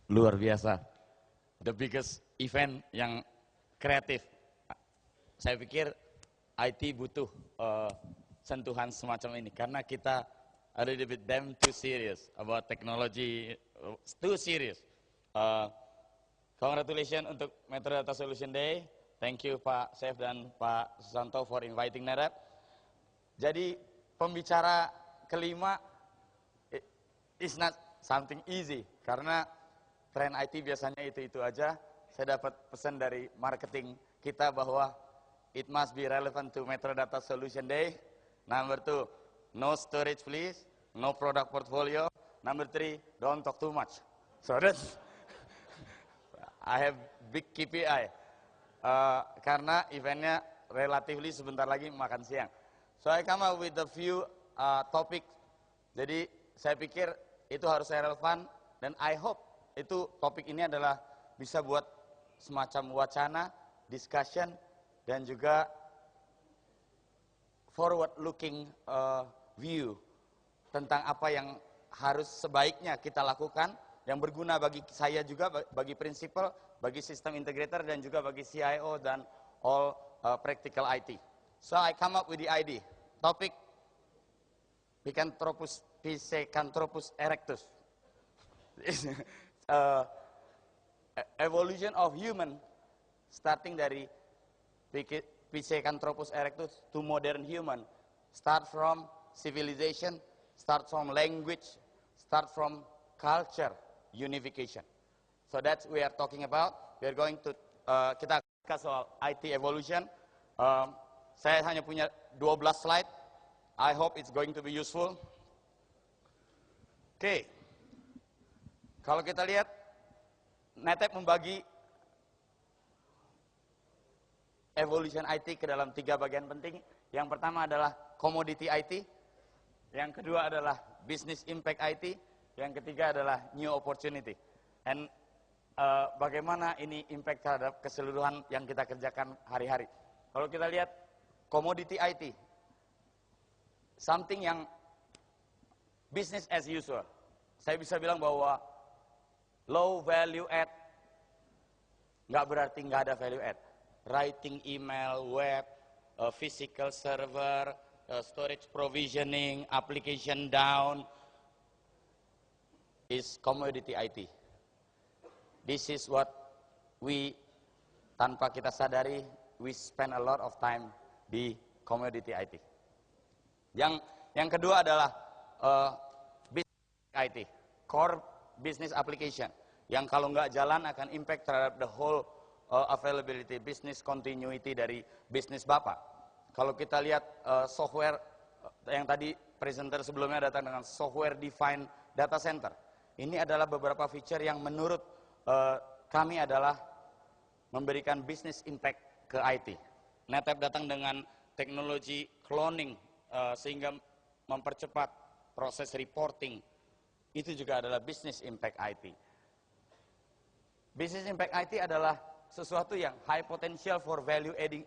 luar biasa. The biggest event yang kreatif. Saya pikir IT butuh sentuhan semacam ini karena kita a little bit damn too serious about technology, too serious. Congratulations untuk Metrodata Solution Day. Thank you Pak Chef dan Pak Susanto for inviting NetApp. Jadi pembicara kelima is not something easy karena tren IT biasanya itu aja. Saya dapat pesan dari marketing kita bahwa it must be relevant to Metrodata Solution Day. Number 2, no storage please, no product portfolio. Number 3, don't talk too much. So that's I have big KPI karena eventnya relatively sebentar lagi makan siang. So I come up with a few topic. Jadi saya pikir itu harus relevan dan I hope itu topik ini adalah bisa buat semacam wacana, discussion dan juga forward looking view tentang apa yang harus sebaiknya kita lakukan yang berguna bagi saya juga, bagi prinsipal, bagi sistem integrator dan juga bagi CIO dan all practical IT. So I come up with the idea. Topik Pithecanthropus erectus. Evolution of human starting dari Pithecanthropus erectus to modern human. Start from civilization, start from language, start from culture unification. So that's we are talking about. We are going to kita bahas soal IT evolution. Saya hanya punya 12 slide. I hope it's going to be useful. Oke. Kalau kita lihat NetApp membagi evolution IT ke dalam 3 bagian penting. Yang pertama adalah commodity IT, yang kedua adalah business impact IT, yang ketiga adalah new opportunity. And bagaimana ini impact terhadap keseluruhan yang kita kerjakan hari-hari. Kalau kita lihat commodity IT, something yang business as usual. Saya bisa bilang bahwa low value add nggak berarti nggak ada value add. Writing email, web, physical server, storage provisioning, application down is commodity IT. This is what we, tanpa kita sadari, we spend a lot of time di commodity IT. Yang kedua adalah business IT, core business application, yang kalau nggak jalan akan impact terhadap the whole availability, business continuity dari bisnis Bapak. Kalau kita lihat software yang tadi presenter sebelumnya datang dengan software defined data center. Ini adalah beberapa feature yang menurut kami adalah memberikan business impact ke IT. NetApp datang dengan teknologi cloning sehingga mempercepat proses reporting. Itu juga adalah business impact IT. Business impact IT adalah sesuatu yang high potential for value adding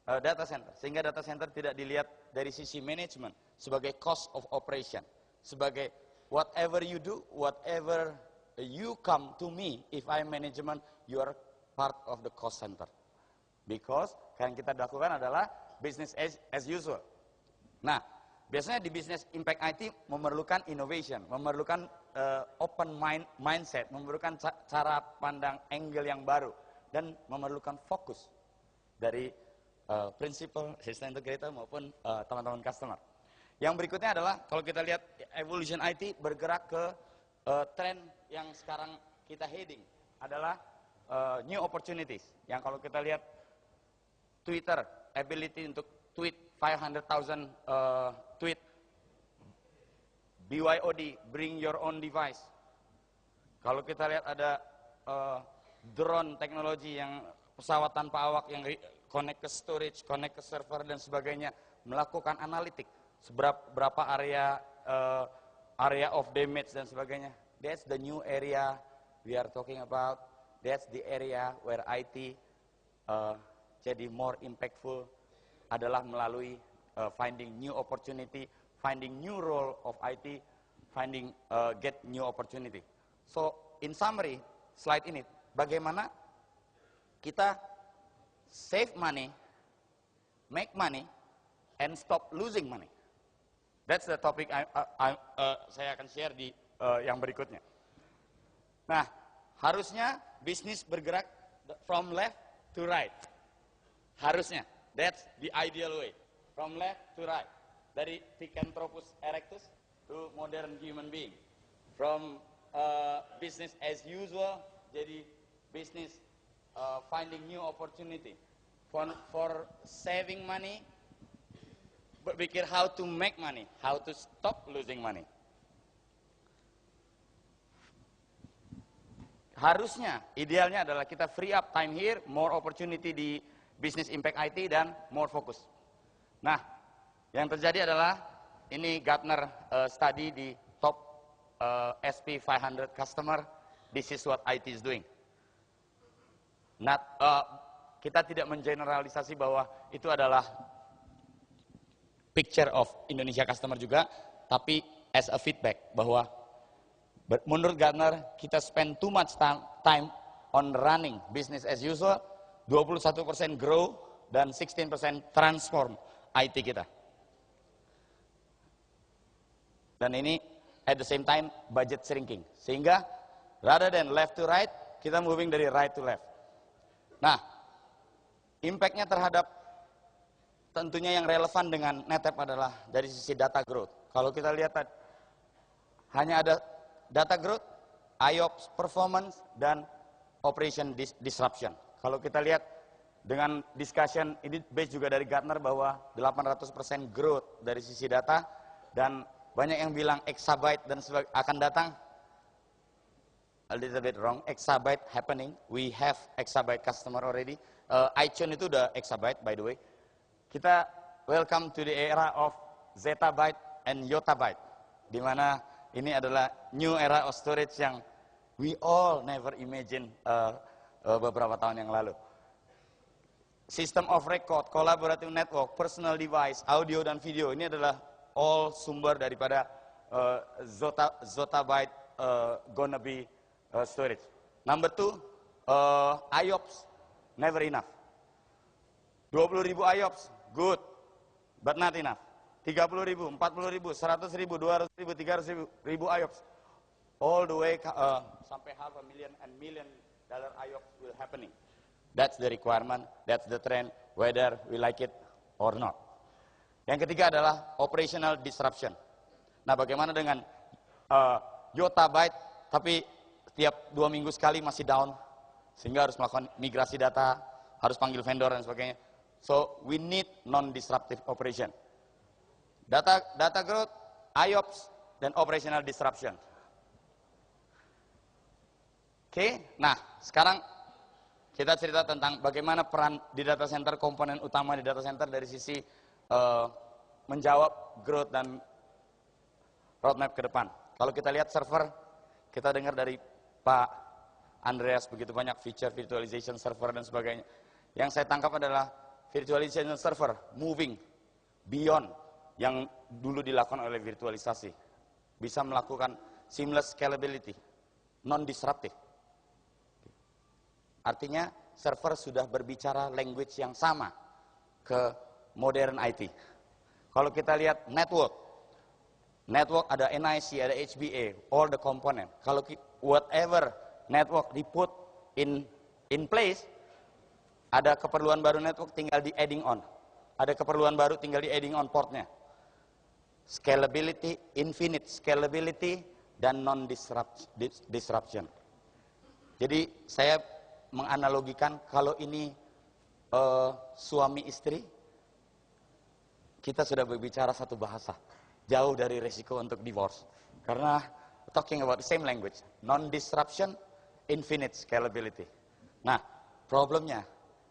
data center. Sehingga data center tidak dilihat dari sisi manajemen sebagai cost of operation. Sebagai whatever you do, whatever you come to me, if I'm management, you are part of the cost center. Because yang kita lakukan adalah business as usual. Nah, biasanya di business impact IT memerlukan innovation, memerlukan open mindset, memerlukan cara pandang angle yang baru, dan memerlukan fokus dari principal, system integrator maupun teman-teman customer. Yang berikutnya adalah kalau kita lihat evolution IT bergerak ke tren yang sekarang kita heading adalah new opportunities. Yang kalau kita lihat Twitter, ability untuk tweet 500,000 tweet, BYOD, bring your own device. Kalau kita lihat ada drone teknologi yang pesawat tanpa awak yang connect ke storage, connect ke server dan sebagainya, melakukan analitik berapa area of damage dan sebagainya. That's the new area we are talking about. That's the area where IT jadi more impactful adalah melalui finding new opportunity, finding new role of IT, finding get new opportunity. So in summary, slide ini, bagaimana kita save money, make money, and stop losing money. That's the topic saya akan share di yang berikutnya. Nah, harusnya bisnis bergerak from left to right. Harusnya. That's the ideal way. From left to right. Dari Picanthropus erectus to modern human being. From business as usual, jadi business finding new opportunity. For saving money, berpikir how to make money, how to stop losing money. Harusnya, idealnya adalah kita free up time here, more opportunity di business impact IT, dan more focus. Nah, yang terjadi adalah, ini Gartner study di top SP 500 customer, this is what IT is doing. Kita tidak mengeneralisasi bahwa itu adalah picture of Indonesia customer juga, tapi as a feedback, bahwa menurut Gartner, kita spend too much time on running business as usual, 21% grow, dan 16% transform IT kita. Dan ini at the same time budget shrinking. Sehingga rather than left to right, kita moving dari right to left. Nah, impact-nya terhadap tentunya yang relevan dengan NetApp adalah dari sisi data growth. Kalau kita lihat hanya ada data growth, IOPS performance, dan operation disruption. Kalau kita lihat dengan discussion, ini base juga dari Gartner bahwa 800% growth dari sisi data, dan banyak yang bilang exabyte dan akan datang. A little bit wrong, exabyte happening. We have exabyte customer already. iTunes itu udah exabyte, by the way. Kita welcome to the era of zettabyte and yottabyte, di mana ini adalah new era of storage yang we all never imagine beberapa tahun yang lalu. System of record, collaborative network, personal device, audio dan video, ini adalah all sumber daripada zottabyte gonna be storage. Number 2, IOPS, never enough. 20.000 IOPS, good, but not enough. 30.000, 40.000, 100.000, 200.000, 300.000 IOPS. All the way sampai $500,000 and $1 million IOPS will happening. That's the requirement, that's the trend, whether we like it or not. Yang ketiga adalah operational disruption. Nah, bagaimana dengan yottabyte, tapi tiap 2 minggu sekali masih down, sehingga harus melakukan migrasi data, harus panggil vendor dan sebagainya. So, we need non-disruptive operation. Data growth, IOPS, dan operational disruption. Oke, nah sekarang kita cerita tentang bagaimana peran di data center, komponen utama di data center dari sisi menjawab growth dan roadmap ke depan. Kalau kita lihat server, kita dengar dari Pak Andreas begitu banyak feature virtualization server dan sebagainya. Yang saya tangkap adalah virtualization server moving beyond yang dulu dilakukan oleh virtualisasi. Bisa melakukan seamless scalability, non-disruptive. Artinya server sudah berbicara language yang sama ke modern IT. Kalau kita lihat network ada NIC, ada HBA, all the component. Kalau whatever network di put in place, ada keperluan baru network tinggal di adding on. Ada keperluan baru tinggal di adding on portnya. Scalability, infinite scalability, dan non-disruption. Jadi saya menganalogikan kalau ini suami istri, kita sudah berbicara satu bahasa, jauh dari resiko untuk divorce. Karena talking about the same language, non-disruption, infinite scalability. Nah, problemnya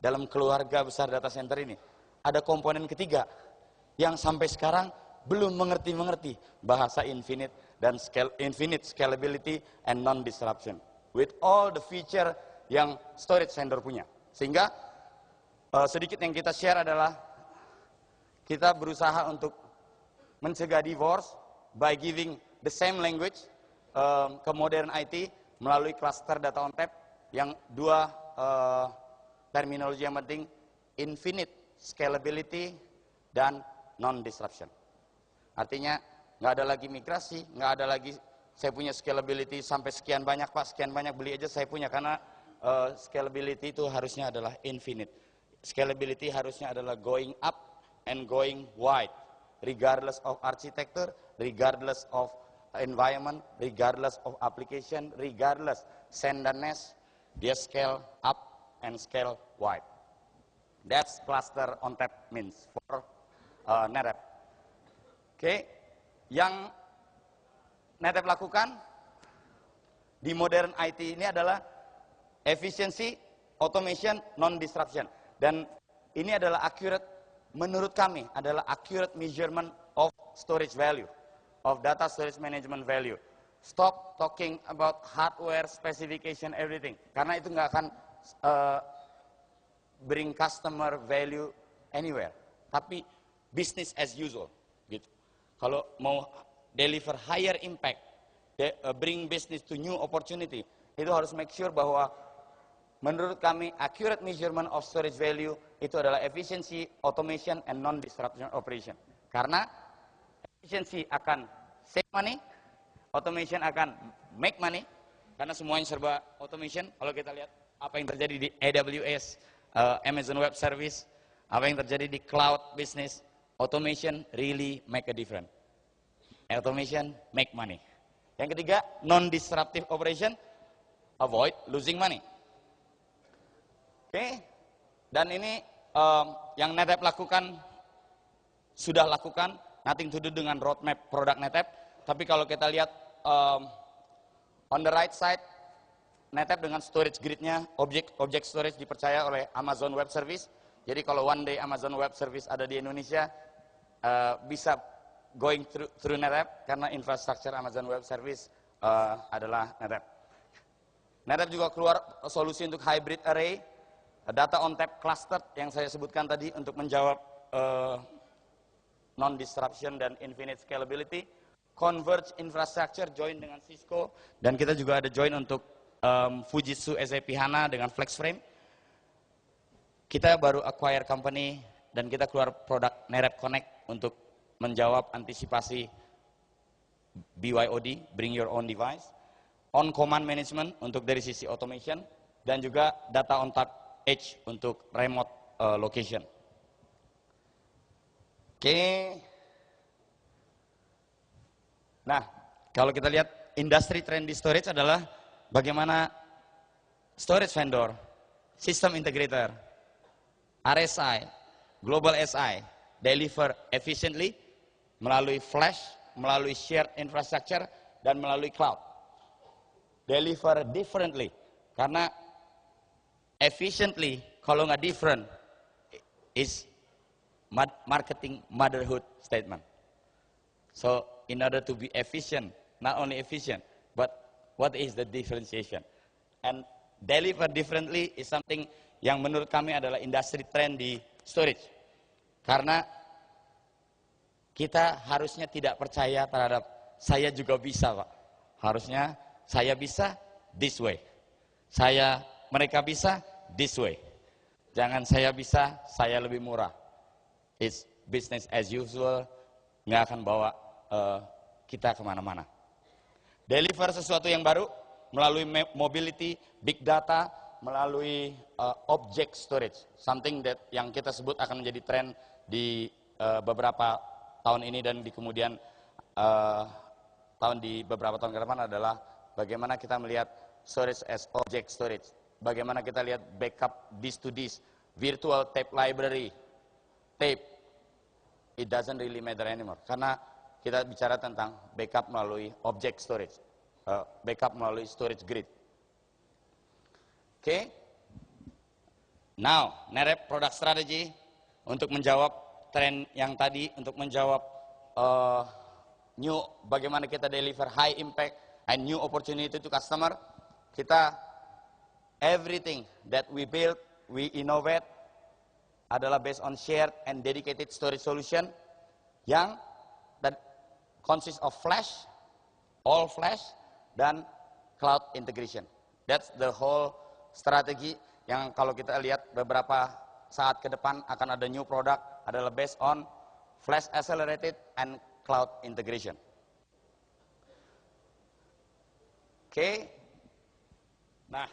dalam keluarga besar data center ini, ada komponen ketiga yang sampai sekarang belum mengerti bahasa infinite dan infinite scalability and non-disruption. With all the feature yang storage vendor punya. Sehingga sedikit yang kita share adalah kita berusaha untuk mencegah divorce by giving the same language ke modern IT, melalui cluster data on tap yang dua terminologi yang penting, infinite scalability dan non-disruption. Artinya nggak ada lagi migrasi, nggak ada lagi saya punya scalability sampai sekian banyak Pak, sekian banyak beli aja saya punya, karena scalability itu harusnya adalah infinite. Scalability harusnya adalah going up and going wide, regardless of architecture, regardless of environment, regardless of application, regardless send dan nest, dia scale up and scale wide. That's cluster on tap means for NetApp. Oke, yang NetApp lakukan di modern IT ini adalah efficiency, automation, non-disruption. Dan ini adalah accurate, menurut kami, adalah accurate measurement of storage value, of data storage management value. Stop talking about hardware, specification, everything. Karena itu nggak akan bring customer value anywhere. Tapi business as usual. Gitu. Kalau mau deliver higher impact, bring business to new opportunity, itu harus make sure bahwa menurut kami accurate measurement of storage value itu adalah efficiency, automation, and non-disruption operation. Karena efficiency akan save money, automation akan make money, karena semuanya serba automation. Kalau kita lihat apa yang terjadi di AWS, Amazon Web Service, apa yang terjadi di cloud business, automation really make a difference. Automation make money. Yang ketiga, non-disruptive operation, avoid losing money. Oke, dan ini yang NetApp lakukan, sudah lakukan, nothing to do dengan roadmap produk NetApp. Tapi kalau kita lihat on the right side, NetApp dengan storage grid-nya, objek storage dipercaya oleh Amazon Web Service. Jadi kalau one day Amazon Web Service ada di Indonesia, bisa going through NetApp, karena infrastruktur Amazon Web Service adalah NetApp. NetApp juga keluar solusi untuk hybrid array, data on tap cluster yang saya sebutkan tadi untuk menjawab non-disruption dan infinite scalability. Converge infrastructure join dengan Cisco, dan kita juga ada join untuk Fujitsu SAP HANA dengan FlexFrame. Kita baru acquire company dan kita keluar produk NetApp Connect untuk menjawab antisipasi BYOD, bring your own device, on command management untuk dari sisi automation, dan juga data on tap edge untuk remote location. Oke. Nah, kalau kita lihat industri trend di storage adalah bagaimana storage vendor, system integrator, RSI, global SI deliver efficiently melalui flash, melalui shared infrastructure, dan melalui cloud. Deliver differently, karena efficiently kalau nggak different is marketing motherhood statement. So in order to be efficient, not only efficient, but what is the differentiation? And deliver differently is something yang menurut kami adalah industri trend di storage. Karena kita harusnya tidak percaya terhadap saya juga bisa, Pak. Harusnya saya bisa this way. Mereka bisa this way. Jangan saya bisa, saya lebih murah. It's business as usual, nggak akan bawa kita kemana-mana. Deliver sesuatu yang baru melalui mobility, big data, melalui object storage, something that yang kita sebut akan menjadi tren di beberapa tahun ini dan di kemudian beberapa tahun ke depan adalah bagaimana kita melihat storage as object storage, bagaimana kita lihat backup disk to disk, virtual tape library, tape, it doesn't really matter anymore, karena kita bicara tentang backup melalui object storage, backup melalui storage grid. Oke, now NetApp product strategy untuk menjawab tren yang tadi, untuk menjawab bagaimana kita deliver high impact and new opportunity to customer. Kita everything that we build, we innovate adalah based on shared and dedicated storage solution yang that consist of flash, all flash, dan cloud integration. That's the whole strategi yang kalau kita lihat beberapa saat ke depan akan ada new product adalah based on flash accelerated and cloud integration. Oke. Nah,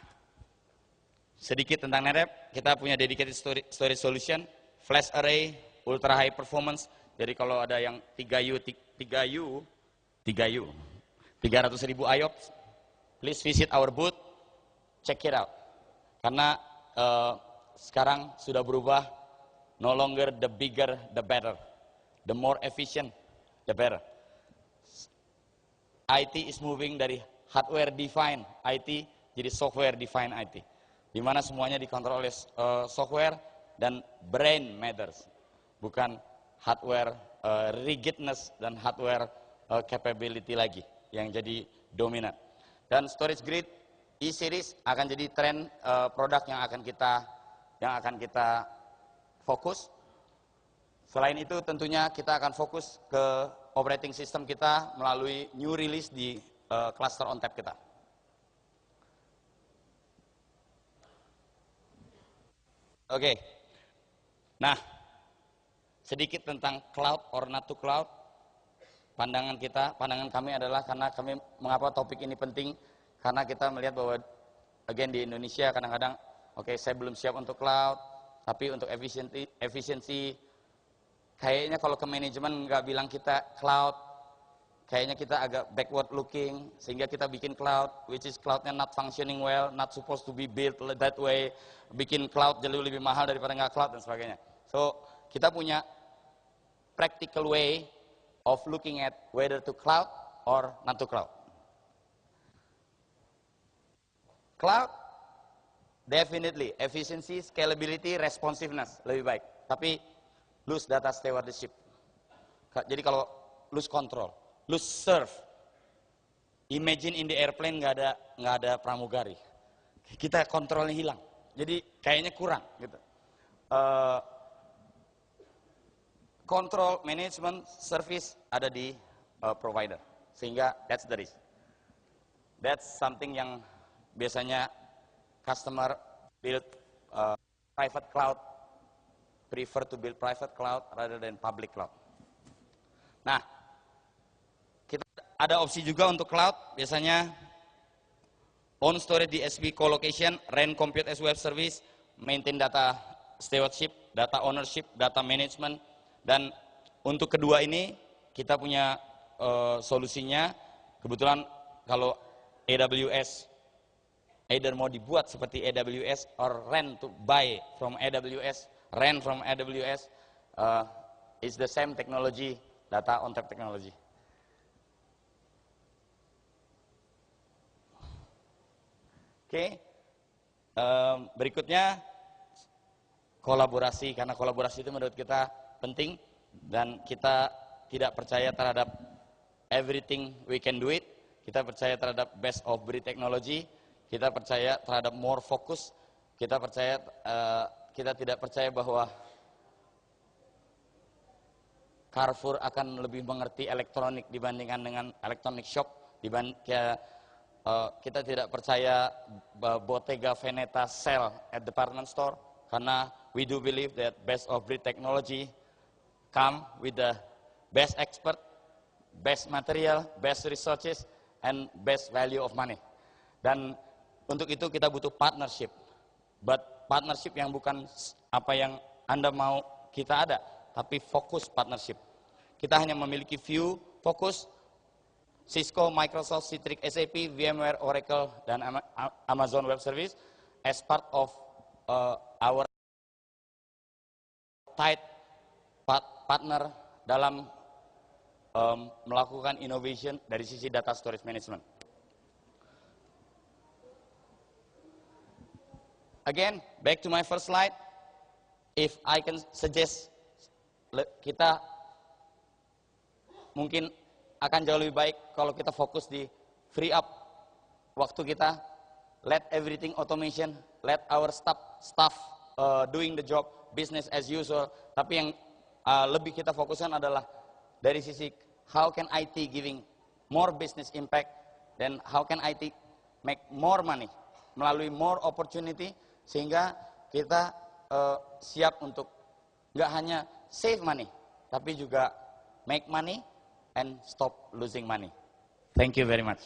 sedikit tentang NetApp, kita punya dedicated storage solution, flash array, ultra high performance. Jadi kalau ada yang 3U, 300.000 IOPS, please visit our booth, check it out. Karena sekarang sudah berubah, no longer the bigger the better, the more efficient the better. IT is moving dari hardware defined IT jadi software defined IT, di mana semuanya dikontrol oleh software dan brain matters, bukan hardware rigidness dan hardware capability lagi yang jadi dominan. Dan storage grid E-series akan jadi tren produk yang akan kita fokus. Selain itu tentunya kita akan fokus ke operating system kita melalui new release di cluster ONTAP kita. Oke. Nah, sedikit tentang cloud or not to cloud. Pandangan kami adalah karena kami mengapa topik ini penting, karena kita melihat bahwa again di Indonesia kadang-kadang oke, saya belum siap untuk cloud, tapi untuk efisiensi kayaknya kalau ke manajemen nggak bilang kita cloud, kayaknya kita agak backward looking, sehingga kita bikin cloud, which is cloudnya not functioning well, not supposed to be built that way, bikin cloud jauh lebih mahal daripada nggak cloud dan sebagainya. So, kita punya practical way of looking at whether to cloud or not to cloud. Cloud, definitely, efficiency, scalability, responsiveness, lebih baik. Tapi, lose data stewardship. Jadi kalau lose control, lose serve. Imagine in the airplane nggak ada pramugari. Kita kontrolnya hilang. Jadi kayaknya kurang gitu. Control, management, service ada di provider. Sehingga that's the risk. That's something yang biasanya customer build private cloud, prefer to build private cloud rather than public cloud. Nah, kita ada opsi juga untuk cloud, biasanya own storage DSP colocation, run compute as web service, maintain data stewardship, data ownership, data management, dan untuk kedua ini kita punya solusinya. Kebetulan kalau AWS either mau dibuat seperti AWS or rent to buy from AWS, rent from AWS, is the same technology, data ONTAP technology. Oke, berikutnya kolaborasi, karena kolaborasi itu menurut kita penting dan kita tidak percaya terhadap everything we can do it, kita percaya terhadap best of breed technology. Kita percaya terhadap more focus, kita tidak percaya bahwa Carrefour akan lebih mengerti elektronik dibandingkan dengan electronic shop. Kita tidak percaya Bottega Veneta sell at department store, karena we do believe that best of breed technology come with the best expert, best material, best resources, and best value of money. Dan untuk itu kita butuh partnership, but partnership yang bukan apa yang Anda mau kita ada, tapi fokus partnership. Kita hanya memiliki few fokus, Cisco, Microsoft, Citrix, SAP, VMware, Oracle, dan Amazon Web Service as part of our tight partner dalam melakukan innovation dari sisi data storage management. Again, back to my first slide. If I can suggest, kita mungkin akan jauh lebih baik kalau kita fokus di free up waktu kita, let everything automation, let our staff doing the job, business as usual. Tapi yang lebih kita fokuskan adalah dari sisi how can IT giving more business impact, dan how can IT make more money, melalui more opportunity, sehingga kita siap untuk nggak hanya save money, tapi juga make money and stop losing money. Thank you very much.